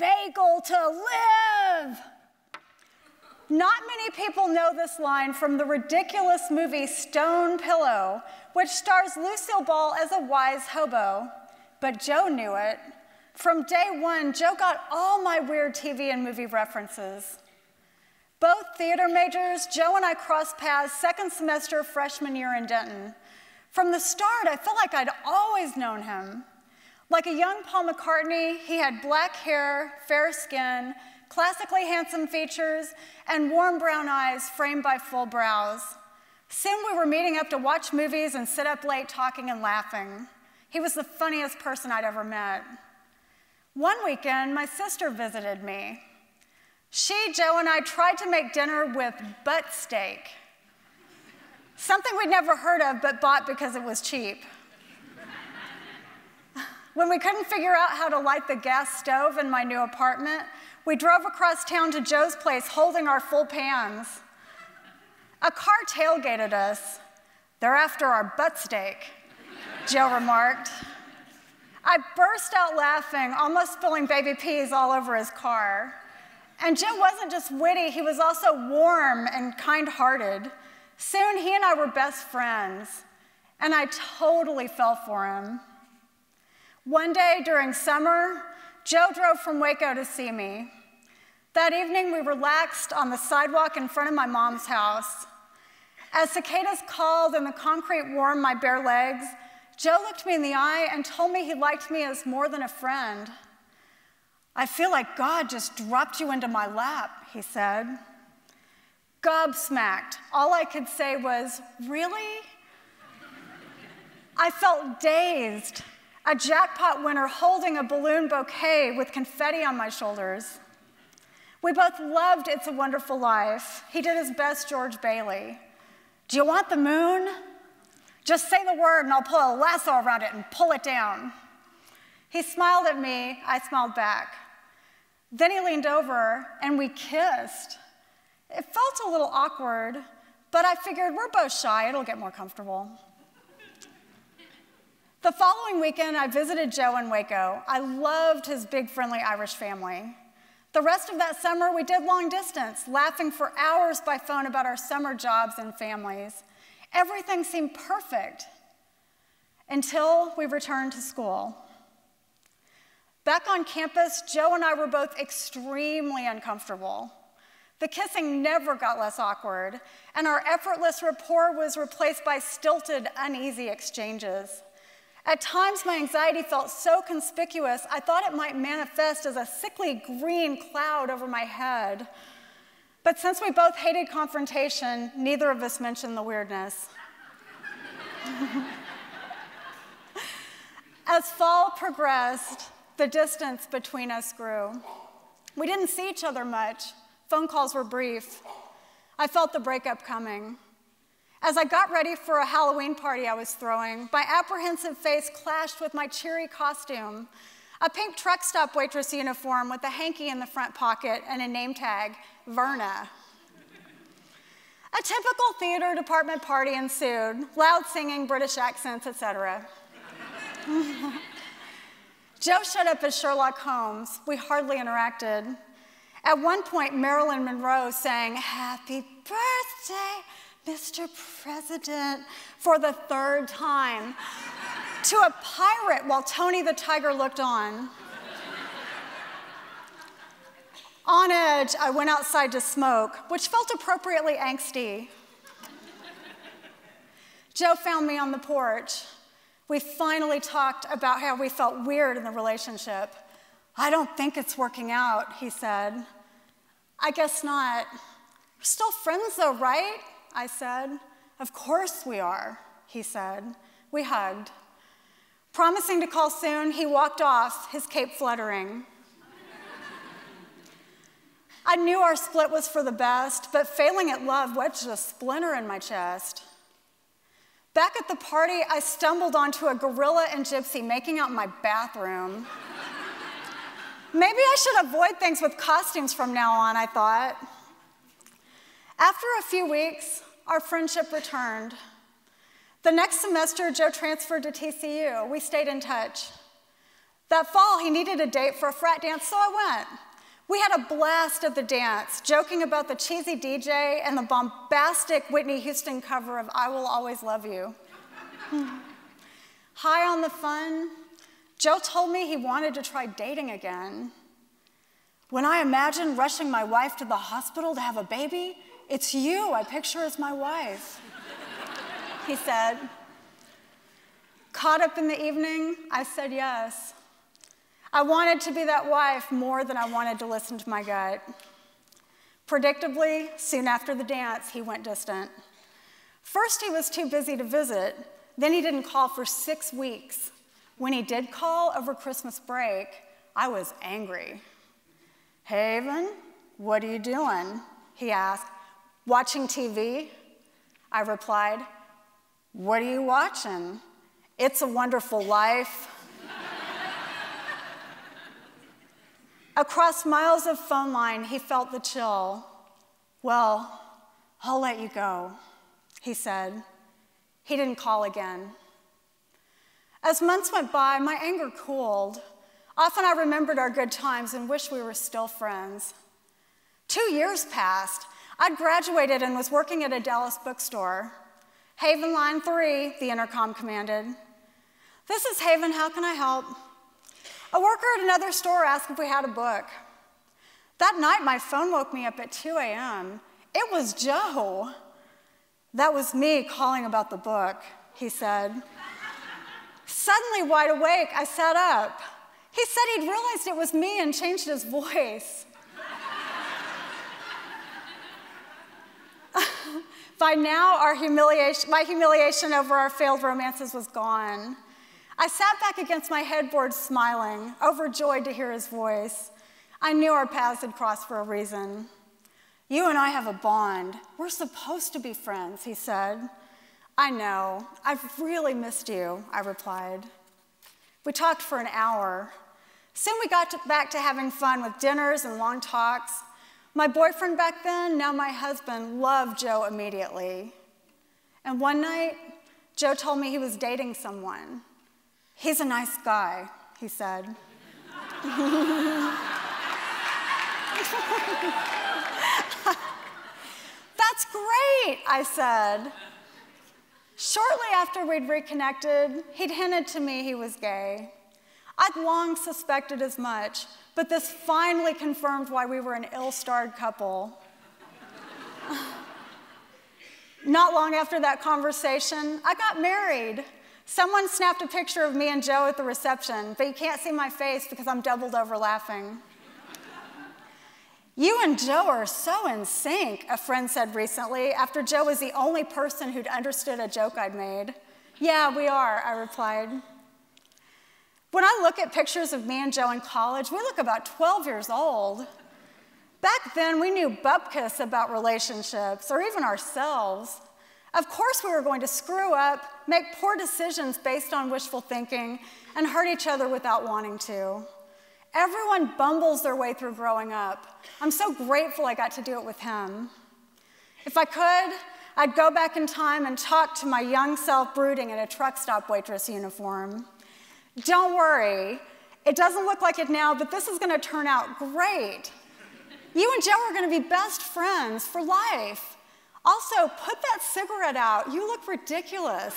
bagel to live. Not many people know this line from the ridiculous movie Stone Pillow, which stars Lucille Ball as a wise hobo, but Joe knew it. From day one, Joe got all my weird TV and movie references. Both theater majors, Joe and I crossed paths second semester freshman year in Denton. From the start, I felt like I'd always known him. Like a young Paul McCartney, he had black hair, fair skin, classically handsome features, and warm brown eyes framed by full brows. Soon we were meeting up to watch movies and sit up late talking and laughing. He was the funniest person I'd ever met. One weekend, my sister visited me. She, Joe, and I tried to make dinner with butt steak, something we'd never heard of but bought because it was cheap. When we couldn't figure out how to light the gas stove in my new apartment, we drove across town to Joe's place holding our full pans. A car tailgated us. "They're after our butt steak," Joe remarked. I burst out laughing, almost spilling baby peas all over his car. And Joe wasn't just witty, he was also warm and kind-hearted. Soon he and I were best friends, and I totally fell for him. One day during summer, Joe drove from Waco to see me. That evening, we relaxed on the sidewalk in front of my mom's house. As cicadas called and the concrete warmed my bare legs, Joe looked me in the eye and told me he liked me as more than a friend. "I feel like God just dropped you into my lap," he said. Gobsmacked, all I could say was, "Really?" I felt dazed, a jackpot winner holding a balloon bouquet with confetti on my shoulders. We both loved It's a Wonderful Life. He did his best George Bailey. "Do you want the moon? Just say the word and I'll pull a lasso around it and pull it down." He smiled at me, I smiled back. Then he leaned over and we kissed. It felt a little awkward, but I figured we're both shy, it'll get more comfortable. The following weekend, I visited Joe in Waco. I loved his big, friendly Irish family. The rest of that summer, we did long distance, laughing for hours by phone about our summer jobs and families. Everything seemed perfect until we returned to school. Back on campus, Joe and I were both extremely uncomfortable. The kissing never got less awkward, and our effortless rapport was replaced by stilted, uneasy exchanges. At times, my anxiety felt so conspicuous, I thought it might manifest as a sickly green cloud over my head. But since we both hated confrontation, neither of us mentioned the weirdness. As fall progressed, the distance between us grew. We didn't see each other much. Phone calls were brief. I felt the breakup coming. As I got ready for a Halloween party I was throwing, my apprehensive face clashed with my cheery costume, a pink truck stop waitress uniform with a hanky in the front pocket and a name tag, Verna. A typical theater department party ensued, loud singing, British accents, etc. Joe showed up as Sherlock Holmes. We hardly interacted. At one point, Marilyn Monroe sang, "Happy birthday, Mr. President," for the third time to a pirate while Tony the Tiger looked on. On edge, I went outside to smoke, which felt appropriately angsty. Joe found me on the porch. We finally talked about how we felt weird in the relationship. "I don't think it's working out," he said. "I guess not." "We're still friends though, right?" I said. "Of course we are," he said. We hugged. Promising to call soon, he walked off, his cape fluttering. I knew our split was for the best, but failing at love wedged a splinter in my chest. Back at the party, I stumbled onto a gorilla and gypsy making out in my bathroom. Maybe I should avoid things with costumes from now on, I thought. After a few weeks, our friendship returned. The next semester, Joe transferred to TCU. We stayed in touch. That fall, he needed a date for a frat dance, so I went. We had a blast at the dance, joking about the cheesy DJ and the bombastic Whitney Houston cover of I Will Always Love You. High on the fun, Joe told me he wanted to try dating again. When I imagine rushing my wife to the hospital to have a baby, it's you I picture as my wife, he said. Caught up in the evening, I said yes. I wanted to be that wife more than I wanted to listen to my gut. Predictably, soon after the dance, he went distant. First, he was too busy to visit. Then he didn't call for 6 weeks. When he did call over Christmas break, I was angry. Haven, what are you doing? He asked. Watching TV? I replied. What are you watching? It's a Wonderful Life. Across miles of phone line, he felt the chill. Well, I'll let you go, he said. He didn't call again. As months went by, my anger cooled. Often I remembered our good times and wished we were still friends. 2 years passed. I'd graduated and was working at a Dallas bookstore. Haven line 3, the intercom commanded. This is Haven, how can I help? A worker at another store asked if we had a book. That night, my phone woke me up at 2 a.m. It was Joe. That was me calling about the book, he said. Suddenly wide awake, I sat up. He said he'd realized it was me and changed his voice. By now, my humiliation over our failed romances was gone. I sat back against my headboard smiling, overjoyed to hear his voice. I knew our paths had crossed for a reason. You and I have a bond. We're supposed to be friends, he said. I know. I've really missed you, I replied. We talked for an hour. Soon we got back to having fun with dinners and long talks. My boyfriend back then, now my husband, loved Joe immediately. And one night, Joe told me he was dating someone. He's a nice guy, he said. That's great, I said. Shortly after we'd reconnected, he'd hinted to me he was gay. I'd long suspected as much, but this finally confirmed why we were an ill-starred couple. Not long after that conversation, I got married. Someone snapped a picture of me and Joe at the reception, but you can't see my face because I'm doubled over laughing. You and Joe are so in sync, a friend said recently, after Joe was the only person who'd understood a joke I'd made. Yeah, we are, I replied. When I look at pictures of me and Joe in college, we look about 12 years old. Back then, we knew bupkis about relationships, or even ourselves. Of course we were going to screw up, make poor decisions based on wishful thinking, and hurt each other without wanting to. Everyone bumbles their way through growing up. I'm so grateful I got to do it with him. If I could, I'd go back in time and talk to my young self brooding in a truck stop waitress uniform. Don't worry, it doesn't look like it now, but this is going to turn out great. You and Joe are going to be best friends for life. Also, put that cigarette out. You look ridiculous.